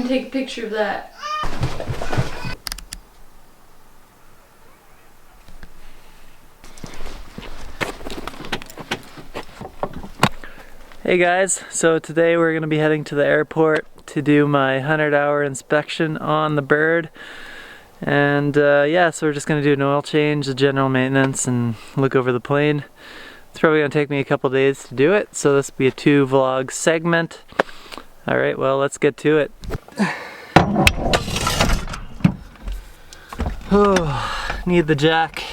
take a picture of that. Hey guys, so today we're going to be heading to the airport to do my 100-hour inspection on the bird. And yeah, so we're just going to do an oil change, the general maintenance, and look over the plane. It's probably going to take me a couple days to do it, so this will be a 2-vlog segment. Alright, well, let's get to it. Oh, need the jack.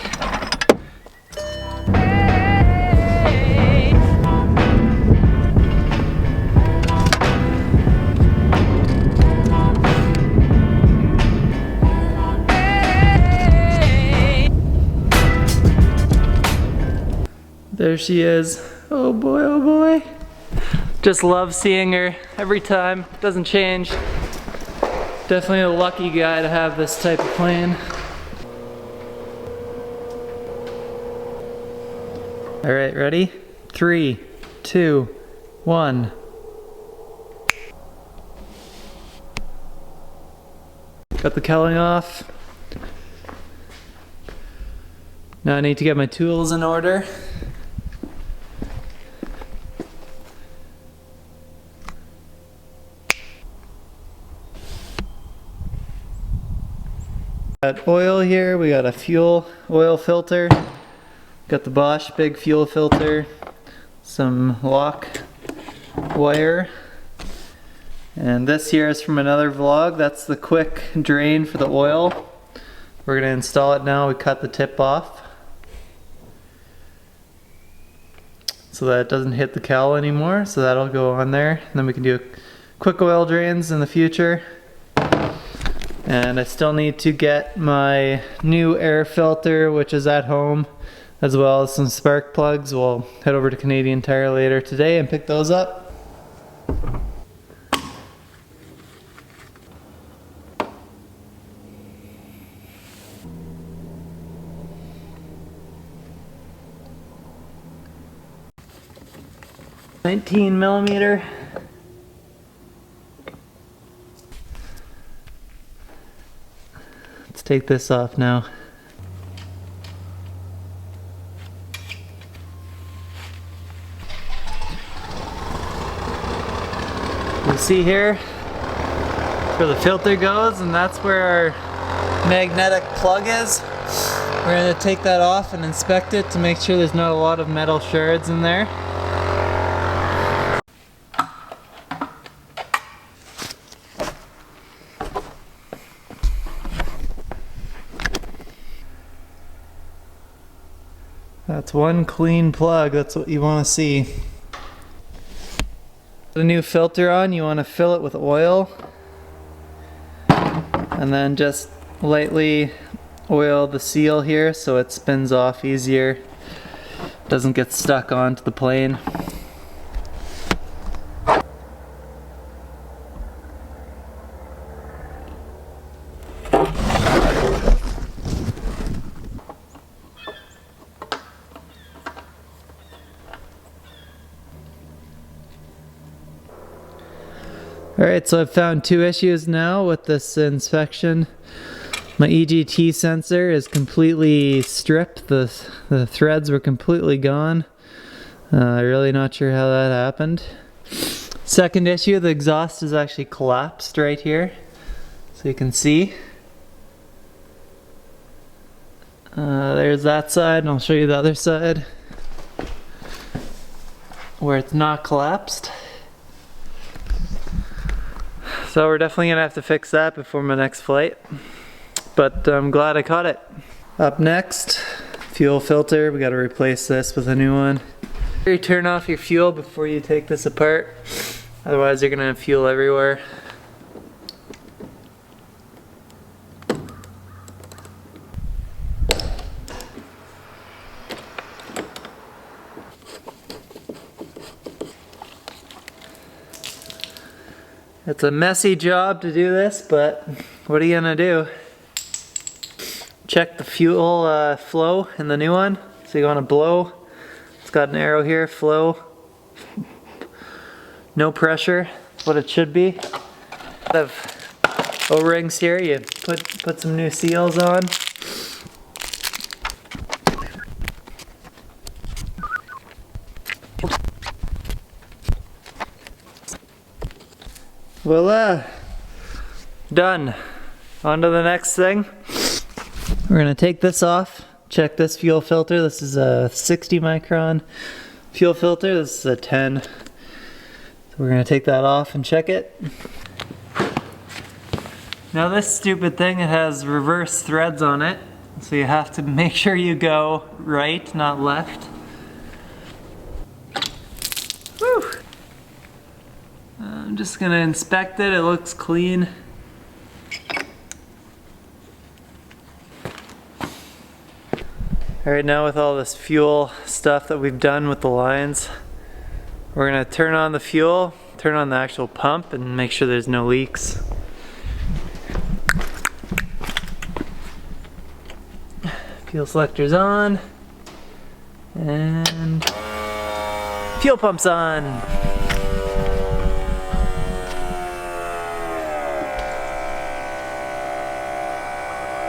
There she is. Oh boy, oh boy. Just love seeing her every time. Doesn't change. Definitely a lucky guy to have this type of plane. Alright, ready? 3, 2, 1. Got the cowling off. Now I need to get my tools in order. Got oil here, we got a fuel oil filter, got the Bosch big fuel filter, some lock wire, and this here is from another vlog. That's the quick drain for the oil. We're going to install it now. We cut the tip off so that it doesn't hit the cowl anymore, so that'll go on there, and then we can do quick oil drains in the future. And I still need to get my new air filter, which is at home, as well as some spark plugs. We'll head over to Canadian Tire later today and pick those up. $19mm. Take this off now. You see here where the filter goes, and that's where our magnetic plug is. We're going to take that off and inspect it to make sure there's not a lot of metal shards in there. That's one clean plug, that's what you want to see. The new filter on, you want to fill it with oil and then just lightly oil the seal here so it spins off easier, doesn't get stuck onto the plane. Alright, so I've found 2 issues now with this inspection. My EGT sensor is completely stripped, the threads were completely gone. Really not sure how that happened. Second issue, the exhaust is actually collapsed right here, so you can see. There's that side, and I'll show you the other side where it's not collapsed. So we're definitely gonna have to fix that before my next flight, but I'm glad I caught it. Up next, fuel filter. We gotta replace this with a new one. You turn off your fuel before you take this apart, otherwise you're gonna have fuel everywhere. It's a messy job to do this, but what are you gonna do? Check the fuel flow in the new one. So you wanna blow. It's got an arrow here, flow. No pressure, what it should be. A lot of O-rings here. You put some new seals on. Voila! Done. On to the next thing. We're gonna take this off. Check this fuel filter. This is a 60 micron fuel filter. This is a 10. So we're gonna take that off and check it. Now this stupid thing, it has reverse threads on it. So you have to make sure you go right, not left. Whew. I'm just gonna inspect it. It looks clean. Alright, now with all this fuel stuff that we've done with the lines, we're gonna turn on the fuel, turn on the actual pump, and make sure there's no leaks. Fuel selector's on, and fuel pump's on.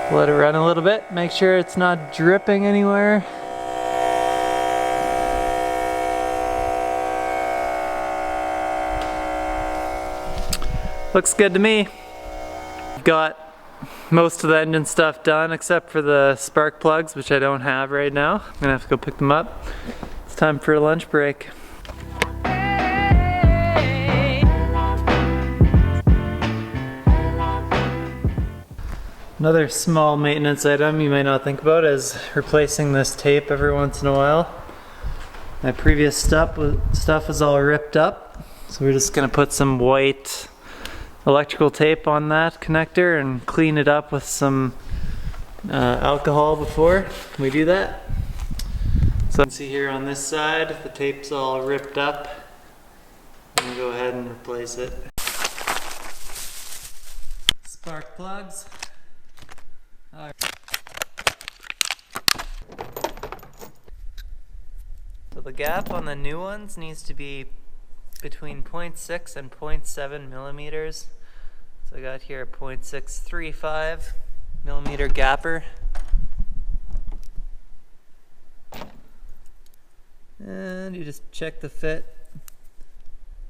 Let it run a little bit, make sure it's not dripping anywhere. Looks good to me. Got most of the engine stuff done except for the spark plugs, which I don't have right now. I'm gonna have to go pick them up. It's time for a lunch break. Another small maintenance item you might not think about is replacing this tape every once in a while. My previous stuff was all ripped up, so we're just gonna put some white electrical tape on that connector and clean it up with some alcohol before we do that. So you can see here on this side, the tape's all ripped up. I'm gonna go ahead and replace it. Spark plugs. So the gap on the new ones needs to be between 0.6 and 0.7 millimeters. So I got here a 0.635 millimeter gapper. And you just check the fit.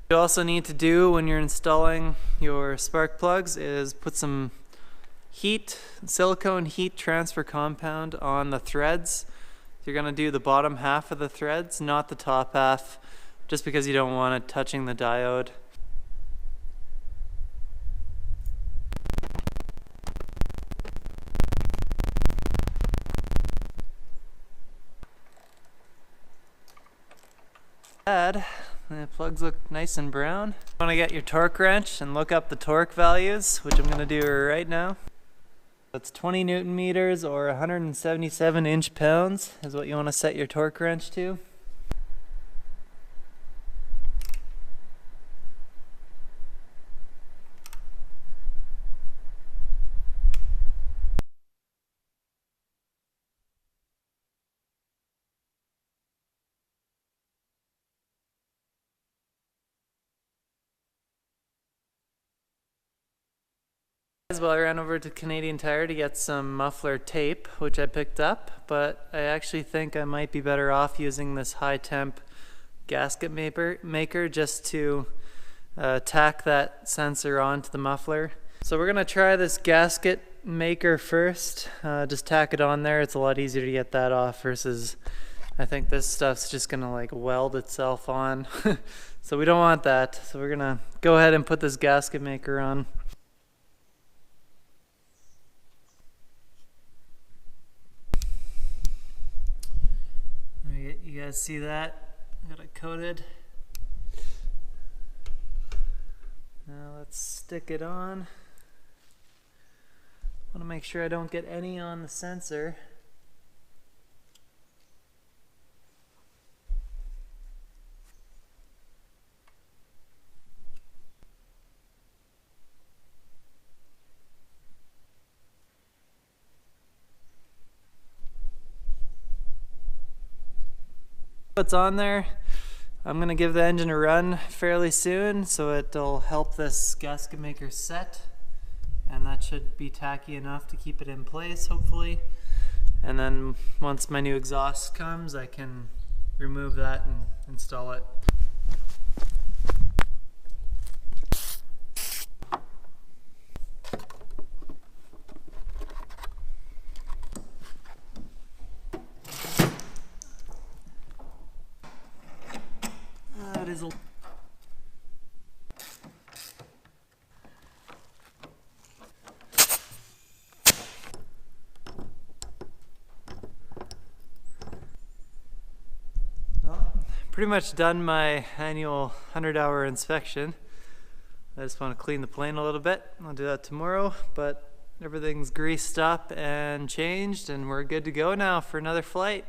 What you also need to do when you're installing your spark plugs is put some silicone heat transfer compound on the threads. You're gonna do the bottom half of the threads, not the top half, just because you don't want it touching the diode. The plugs look nice and brown. You want to get your torque wrench and look up the torque values, which I'm going to do right now. It's 20 Newton meters or 177 inch-pounds is what you want to set your torque wrench to. Well, I ran over to Canadian Tire to get some muffler tape, which I picked up, but I actually think I might be better off using this high temp gasket maker just to tack that sensor onto the muffler. So we're gonna try this gasket maker first. Just tack it on there. It's a lot easier to get that off versus I think this stuff's just gonna like weld itself on. So we don't want that. So we're gonna go ahead and put this gasket maker on. You guys see that? Got it coated. Now let's stick it on. Want to make sure I don't get any on the sensor. What's on there. I'm gonna give the engine a run fairly soon so it'll help this gasket maker set, and that should be tacky enough to keep it in place, hopefully. And then once my new exhaust comes, I can remove that and install it. That is a pretty much done my annual 100-hour inspection. I just want to clean the plane a little bit. I'll do that tomorrow, but everything's greased up and changed, and we're good to go now for another flight.